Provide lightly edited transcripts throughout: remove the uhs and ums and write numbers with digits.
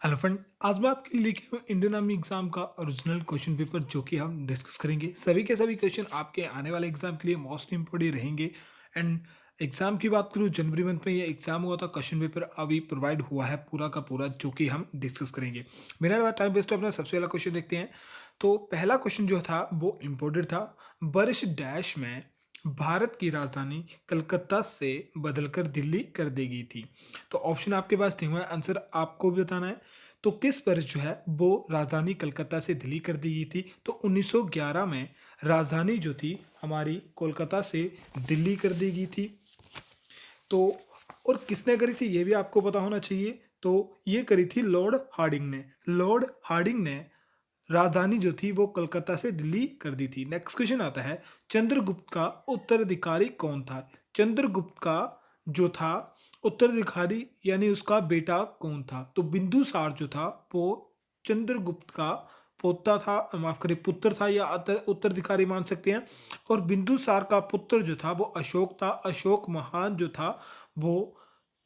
Hello friend, आज मैं आपके लिए लेके हूँ इंडियन आर्मी एग्जाम का ओरिजिनल क्वेश्चन पेपर जो कि हम डिस्कस करेंगे। सभी के सभी क्वेश्चन आपके आने वाले एग्जाम के लिए मोस्ट इंपोर्टेंट रहेंगे। एंड एग्जाम की बात करूँ, जनवरी मंथ में ये एग्जाम हुआ था। क्वेश्चन पेपर अभी प्रोवाइड हुआ है पूरा का पूरा, जो कि हम डिस्कस करेंगे। मेरा टाइम वेस्ट अपना सबसे पहला क्वेश्चन देखते हैं। तो पहला क्वेश्चन जो था वो इम्पोर्टेंट था। वर्ष डैश में भारत की राजधानी कलकत्ता से बदलकर दिल्ली कर दी गई थी। तो ऑप्शन आपके पास थे, हुआ आंसर आपको भी बताना है। तो किस वर्ष जो है वो राजधानी कलकत्ता से दिल्ली कर दी गई थी? तो 1911 में राजधानी जो थी हमारी कोलकाता से दिल्ली कर दी गई थी। तो और किसने करी थी ये भी आपको पता होना चाहिए। तो ये करी थी लॉर्ड हार्डिंग ने। लॉर्ड हार्डिंग ने राजधानी जो थी वो कलकत्ता से दिल्ली कर दी थी। नेक्स्ट क्वेश्चन आता है, चंद्रगुप्त का उत्तराधिकारी कौन था? चंद्रगुप्त का जो था उत्तराधिकारी यानी उसका बेटा कौन था? तो बिंदुसार जो था वो चंद्रगुप्त का पोता था, माफ करिए पुत्र था, या उत्तराधिकारी मान सकते हैं। और बिंदुसार का पुत्र जो था वो अशोक था। अशोक महान जो था वो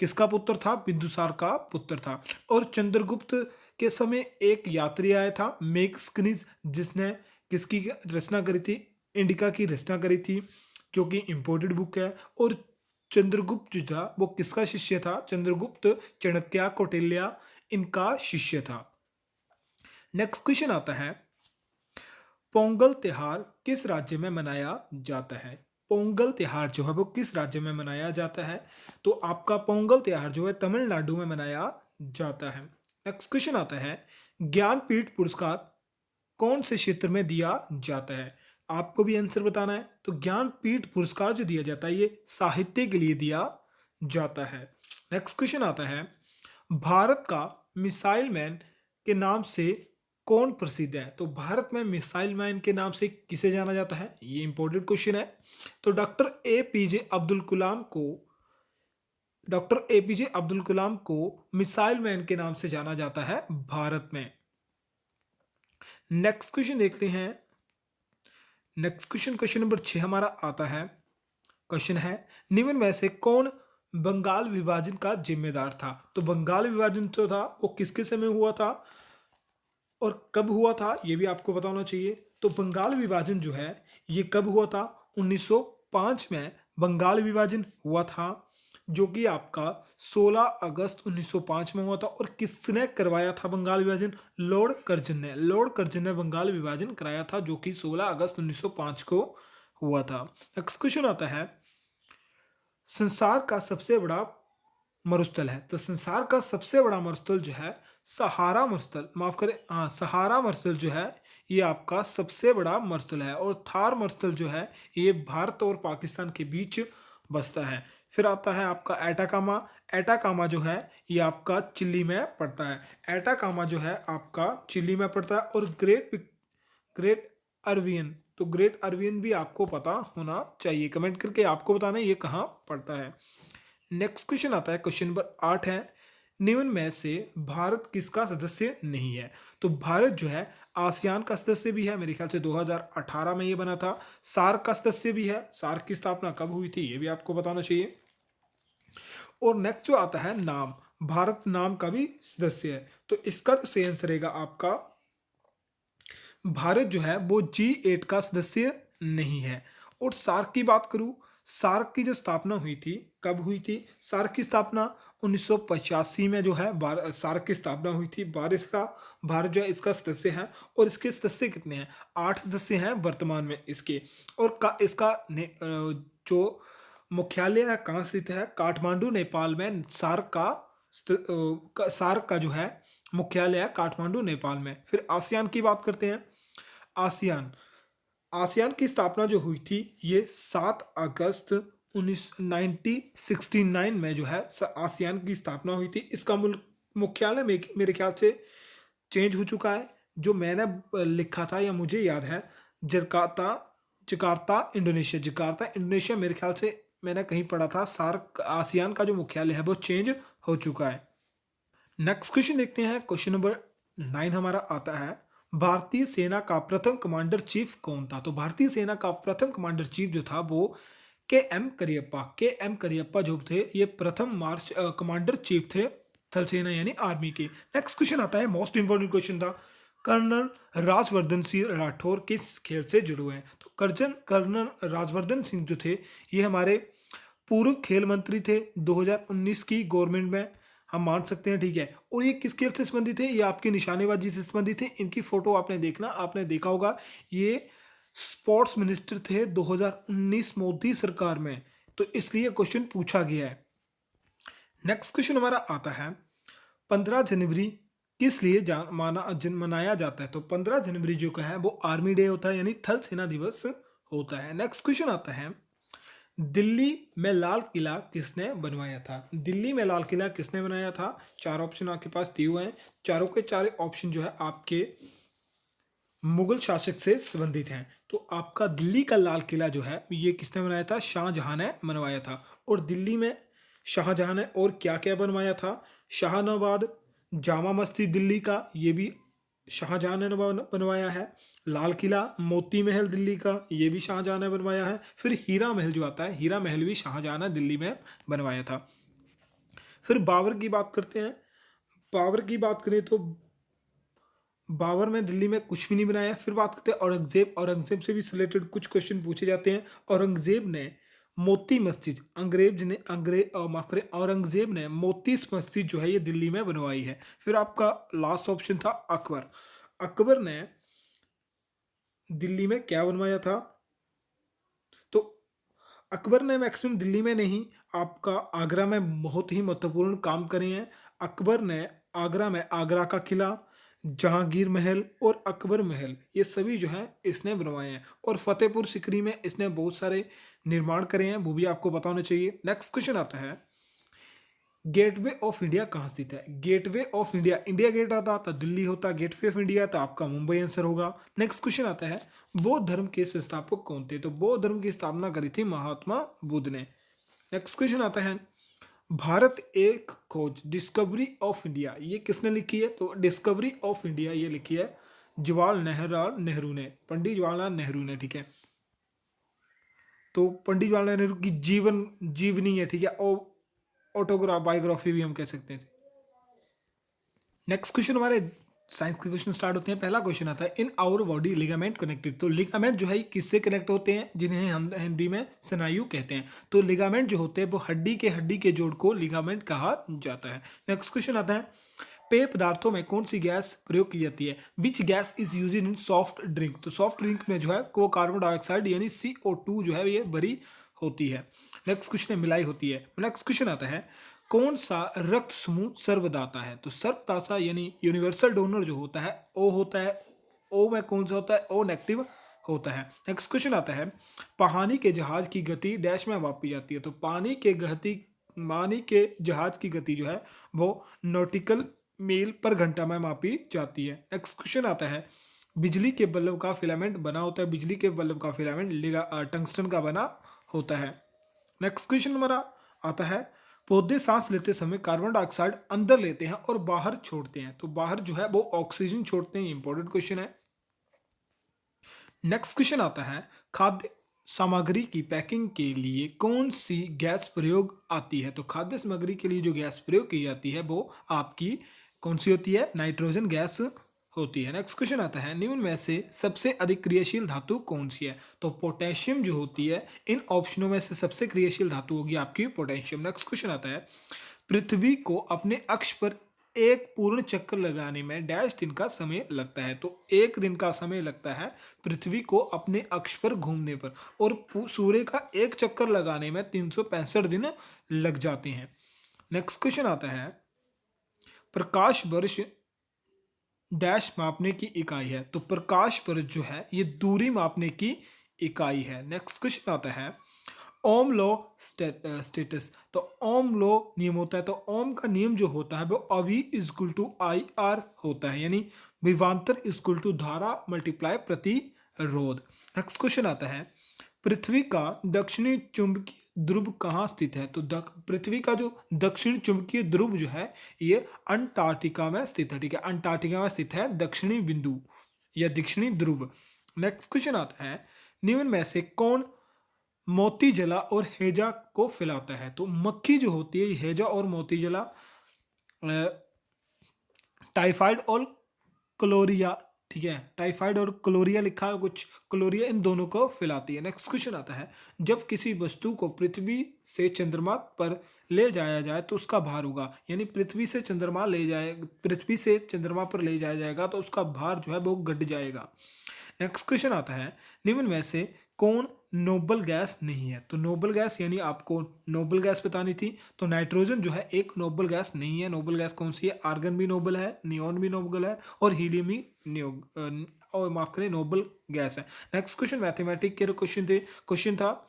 किसका पुत्र था? बिंदुसार का पुत्र था। और चंद्रगुप्त के समय एक यात्री आया था मेक्सकनिज, जिसने किसकी रचना करी थी? इंडिका की रचना करी थी, जो कि इंपोर्टेड बुक है। और चंद्रगुप्त जो था वो किसका शिष्य था? चंद्रगुप्त चाणक्य कौटिल्य इनका शिष्य था। नेक्स्ट क्वेश्चन आता है, पोंगल त्योहार किस राज्य में मनाया जाता है? पोंगल त्योहार जो है वो किस राज्य में मनाया जाता है? तो आपका पोंगल त्योहार जो है तमिलनाडु में मनाया जाता है। नेक्स्ट क्वेश्चन आता है, ज्ञानपीठ पुरस्कार कौन से क्षेत्र में दिया जाता है? आपको भी आंसर बताना है। तो ज्ञानपीठ पुरस्कार जो दिया जाता है ये साहित्य के लिए दिया जाता है। नेक्स्ट क्वेश्चन आता है, भारत का मिसाइल मैन के नाम से कौन प्रसिद्ध है? तो भारत में मिसाइल मैन के नाम से किसे जाना जाता है? ये इंपॉर्टेंट क्वेश्चन है। तो डॉक्टर एपीजे अब्दुल कलाम को मिसाइल मैन के नाम से जाना जाता है भारत में। नेक्स्ट क्वेश्चन देखते हैं। नेक्स्ट क्वेश्चन, क्वेश्चन नंबर 6 हमारा आता है। क्वेश्चन है, निम्न में से कौन बंगाल विभाजन का जिम्मेदार था? तो बंगाल विभाजन जो था वो किसके समय हुआ था और कब हुआ था ये भी आपको पता होना चाहिए। तो बंगाल विभाजन जो है ये कब हुआ था? 1905 में बंगाल विभाजन हुआ था, जो कि आपका 16 अगस्त 1905 में हुआ था। और किसने करवाया था बंगाल विभाजन? लॉर्ड कर्जन ने। लॉर्ड कर्जन ने बंगाल विभाजन कराया था, जो कि 16 अगस्त 1905 को हुआ था। नेक्स्ट क्वेश्चन आता है, संसार का सबसे बड़ा मरुस्थल है। तो संसार का सबसे बड़ा मरुस्थल जो है सहारा मरुस्थल, माफ करें, हाँ सहारा मरुस्थल जो है ये आपका सबसे बड़ा मरुस्थल है। और थार मरुस्थल जो है ये भारत और पाकिस्तान के बीच बसता है। फिर आता है आपका एटाकामा। एटाकामा जो है ये आपका चिली में पड़ता है। एटाकामा जो है आपका चिली में पड़ता है। और ग्रेट अरवियन, तो ग्रेट अरवियन भी आपको पता होना चाहिए। कमेंट करके आपको बताना है ये कहाँ पड़ता है। नेक्स्ट क्वेश्चन आता है, क्वेश्चन नंबर 8 है, निम्न में से भारत किसका सदस्य नहीं है? तो भारत जो है आसियान का सदस्य भी है, मेरे ख्याल से 2018 में ये बना था। सार्क का सदस्य भी है। सार्क की स्थापना कब हुई थी ये भी आपको बताना चाहिए। और नेक्स्ट जो आता है नाम, भारत नाम का भी सदस्य है। तो इसका जो सही आंसर रहेगा आपका, भारत जो है वो G8 का सदस्य नहीं है। और सार्क की बात करूं, सार्क की जो स्थापना हुई थी कब हुई थी? सार्क की स्थापना 1985 में जो है सार्क की स्थापना हुई थी। भारत जो है इसका सदस्य है। और इसके सदस्य कितने हैं? 8 सदस्य हैं वर्तमान में इसके। और इसका जो मुख्यालय है कहाँ स्थित है? काठमांडू नेपाल में सार्क का जो है मुख्यालय है काठमांडू नेपाल में। फिर आसियान की बात करते हैं। आसियान आसियान की स्थापना जो हुई थी ये 7 अगस्त 1969 में जो है आसियान की स्थापना हुई थी। इसका मुख्यालय मेरे ख्याल से चेंज हो चुका है। जो मैंने लिखा था या मुझे याद है, Jakarta Jakarta Indonesia, Jakarta Indonesia मेरे ख्याल से मैंने कहीं पढ़ा था। सार्क आसियान का जो मुख्यालय है वो चेंज हो चुका है। नेक्स्ट क्वेश्चन देखते हैं। क्वेश्चन नंबर 9 हमारा आता है, भारतीय सेना का प्रथम कमांडर चीफ कौन था? तो भारतीय सेना का प्रथम कमांडर चीफ जो था वो के एम करियप्पा जो थे ये प्रथम मार्च कमांडर चीफ थे थल सेना यानी आर्मी के। नेक्स्ट क्वेश्चन आता है, मोस्ट इंपॉर्टेंट क्वेश्चन था, कर्नल राजवर्धन सिंह राठौर किस खेल से जुड़े हुए हैं? तो कर्नल राजवर्धन सिंह जो थे, ये हमारे पूर्व खेल मंत्री थे 2019 की गवर्नमेंट में, हम मान सकते हैं, ठीक है। और ये किस खेल से संबंधित है? ये आपकी निशानेबाजी से संबंधित है। इनकी फोटो आपने देखना, आपने देखा होगा, ये स्पोर्ट्स मिनिस्टर थे 2019 मोदी सरकार में, तो इसलिए क्वेश्चन पूछा गया है। नेक्स्ट क्वेश्चन हमारा आता है, 15 जनवरी किस लिए मनाया जाता है? तो 15 जनवरी जो का है वो आर्मी डे होता है, यानी थल सेना दिवस होता है। नेक्स्ट क्वेश्चन आता है, दिल्ली में लाल किला किसने बनवाया था? दिल्ली में लाल किला किसने बनाया था? चार ऑप्शन आपके पास दिए हुए हैं, चारों के चार ऑप्शन जो है आपके मुगल शासक से संबंधित हैं। तो आपका दिल्ली का लाल किला जो है ये किसने बनाया था? शाहजहां ने बनवाया था। और दिल्ली में शाहजहां ने और क्या क्या बनवाया था? शाहनवाद, जामा मस्जिद दिल्ली का, ये भी शाहजहां ने बनवाया है। लाल किला, मोती महल दिल्ली का, ये भी शाहजहां ने बनवाया है। फिर हीरा महल जो आता है, हीरा महल भी शाहजहां ने दिल्ली में बनवाया था। फिर बाबर की बात करते हैं। बाबर की बात करें तो बाबर ने दिल्ली में कुछ भी नहीं बनाया। फिर बात करते हैं औरंगजेब। औरंगजेब से भी रिलेटेड कुछ क्वेश्चन पूछे जाते हैं। औरंगजेब ने मोती मस्जिद, माफ करें, औरंगजेब ने मोती मस्जिद जो है ये दिल्ली में बनवाई है। फिर आपका लास्ट ऑप्शन था अकबर। अकबर ने दिल्ली में क्या बनवाया था? तो अकबर ने मैक्सिमम दिल्ली में नहीं, आपका आगरा में बहुत ही महत्वपूर्ण काम करे हैं। अकबर ने आगरा में आगरा का किला, जहांगीर महल और अकबर महल, ये सभी जो हैं इसने बनवाए हैं। और फतेहपुर सिकरी में इसने बहुत सारे निर्माण करे हैं, वो भी आपको पता होना चाहिए। नेक्स्ट क्वेश्चन आता है, गेटवे ऑफ इंडिया कहाँ स्थित है? Gateway of India, India Gate आता तो दिल्ली होता, गेटवे ऑफ इंडिया तो आपका मुंबई आंसर होगा। नेक्स्ट क्वेश्चन आता है, बौद्ध धर्म के संस्थापक कौन थे? तो बौद्ध धर्म की स्थापना करी थी महात्मा बुद्ध ने। नेक्स्ट क्वेश्चन आता है, भारत एक खोज, डिस्कवरी ऑफ इंडिया, ये किसने लिखी है? तो डिस्कवरी ऑफ इंडिया ये लिखी है जवाहरलाल नेहरू ने, पंडित जवाहरलाल नेहरू ने, ठीक है। तो पंडित जवाहरलाल नेहरू की जीवनी है, ठीक है, और ऑटोग्राफ, बायोग्राफी भी हम कह सकते हैं। नेक्स्ट क्वेश्चन हमारे साइंस के क्वेश्चन स्टार्ट होते हैं। पहला क्वेश्चन आता है, in our body ligament connected. तो लिगामेंट जो है किससे कनेक्ट होते हैं? जिन्हें हम हिंदी में स्नायु कहते हैं। तो लिगामेंट जो होते हैं वो हड्डी के जोड़ को लिगामेंट कहा जाता है। नेक्स्ट क्वेश्चन आता है, पेय पदार्थों में कौन सी गैस प्रयोग की जाती है? Which gas is use in soft drink. तो सॉफ्ट ड्रिंक में जो है वो कार्बन डाइऑक्साइड यानी CO2 जो है ये भरी होती है। नेक्स्ट क्वेश्चन मिलाई होती है। नेक्स्ट क्वेश्चन आता है, कौन सा रक्त समूह सर्वदाता है? तो सर्वदाता यानी यूनिवर्सल डोनर जो होता है ओ होता है, ओ में कौन सा होता है? ओ नेगेटिव होता है। नेक्स्ट क्वेश्चन आता है, पानी के जहाज की गति डैश में मापी जाती है। तो पानी के जहाज की गति जो है वो नॉटिकल मील पर घंटा में मापी जाती है। नेक्स्ट क्वेश्चन आता है, बिजली के बल्ब का फिलामेंट बना होता है, बिजली के बल्ब का फिलामेंट टंगस्टन का बना होता है। नेक्स्ट क्वेश्चन हमारा आता है, पौधे सांस लेते समय कार्बन डाइऑक्साइड अंदर लेते हैं और बाहर छोड़ते हैं। तो बाहर जो है वो ऑक्सीजन छोड़ते हैं, इंपॉर्टेंट क्वेश्चन है। नेक्स्ट क्वेश्चन आता है, खाद्य सामग्री की पैकिंग के लिए कौन सी गैस प्रयोग आती है? तो खाद्य सामग्री के लिए जो गैस प्रयोग की जाती है वो आपकी कौन सी होती है? नाइट्रोजन गैस होती है। नेक्स्ट क्वेश्चन आता है, निम्न में से सबसे अधिक क्रियाशील धातु कौन सी है? तो पोटेशियम जो होती है, इन ऑप्शनों में से सबसे क्रियाशील धातु होगी आपकी पोटेशियम। नेक्स्ट क्वेश्चन आता है, पृथ्वी को अपने अक्ष पर एक पूर्ण चक्कर लगाने में डैश दिन का समय लगता है। तो एक दिन का समय लगता है पृथ्वी को अपने अक्ष पर घूमने पर, और सूर्य का एक चक्कर लगाने में 365 दिन लग जाते हैं। नेक्स्ट क्वेश्चन आता है, प्रकाश वर्ष डैश मापने की इकाई है। तो प्रकाश वर्ष जो है ये दूरी मापने की इकाई है। नेक्स्ट क्वेश्चन आता है, ओम लॉ स्टेटस। तो ओम लॉ नियम होता है, तो ओम का नियम जो होता है वो अवी इजकुल टू IR होता है, यानी विभवांतर इजकुल टू धारा मल्टीप्लाई प्रतिरोध। नेक्स्ट क्वेश्चन आता है, पृथ्वी का दक्षिणी चुंबकीय ध्रुव कहाँ स्थित है? तो पृथ्वी का जो दक्षिण चुंबकीय ध्रुव जो है ये अंटार्कटिका में स्थित है, ठीक है, अंटार्कटिका में स्थित है दक्षिणी बिंदु या दक्षिणी ध्रुव। नेक्स्ट क्वेश्चन आता है, निम्न में से कौन मोती जला और हेजा को फैलाता है? तो मक्खी जो होती है हेजा और मोती जला टाइफाइड और क्लोरिया, ठीक है, टाइफाइड और क्लोरिया लिखा है कुछ, क्लोरिया इन दोनों को फैलाती है। नेक्स्ट क्वेश्चन आता है, जब किसी वस्तु को पृथ्वी से चंद्रमा पर ले जाया जाए तो उसका भार होगा, यानी पृथ्वी से चंद्रमा पर ले जाया जाएगा तो उसका भार जो है वो घट जाएगा। नेक्स्ट क्वेश्चन आता है, निम्न में से कौन नोबल गैस नहीं है? तो नोबल गैस यानी आपको नोबल गैस बतानी थी, तो नाइट्रोजन जो है एक नोबल गैस नहीं है। नोबल गैस कौन सी है? आर्गन भी नोबल है, नियोन भी नोबल है और हीलियम भी और माफ करें नोबल गैस है। नेक्स्ट क्वेश्चन मैथमेटिक के क्वेश्चन था,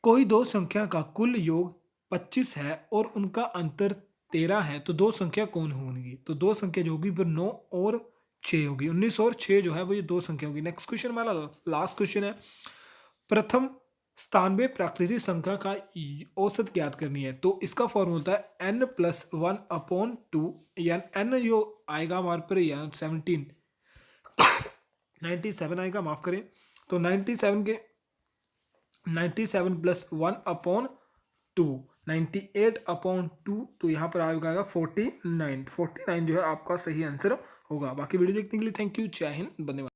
कोई दो संख्या का कुल योग 25 है और उनका अंतर 13 है, तो दो संख्या कौन होंगी? तो दो संख्या जो होगी वो 9 और 6 होगी। 19 और 6 जो है वो ये दो संख्या होगी। नेक्स्ट क्वेश्चन हमारा लास्ट क्वेश्चन है, प्रथम स्थानवे प्राकृतिक संख्या का औसत ज्ञात करनी है, तो इसका फॉर्मूला होता है n+1/2, या n जो आएगा हमारे पर या 17 97 आएगा, माफ करें, तो 97 के 97+1/2, 98/2, तो यहाँ पर आएगा 49 जो है आपका सही आंसर होगा। बाकी वीडियो देखने के लिए थैंक यू, जय हिंद, धन्यवाद।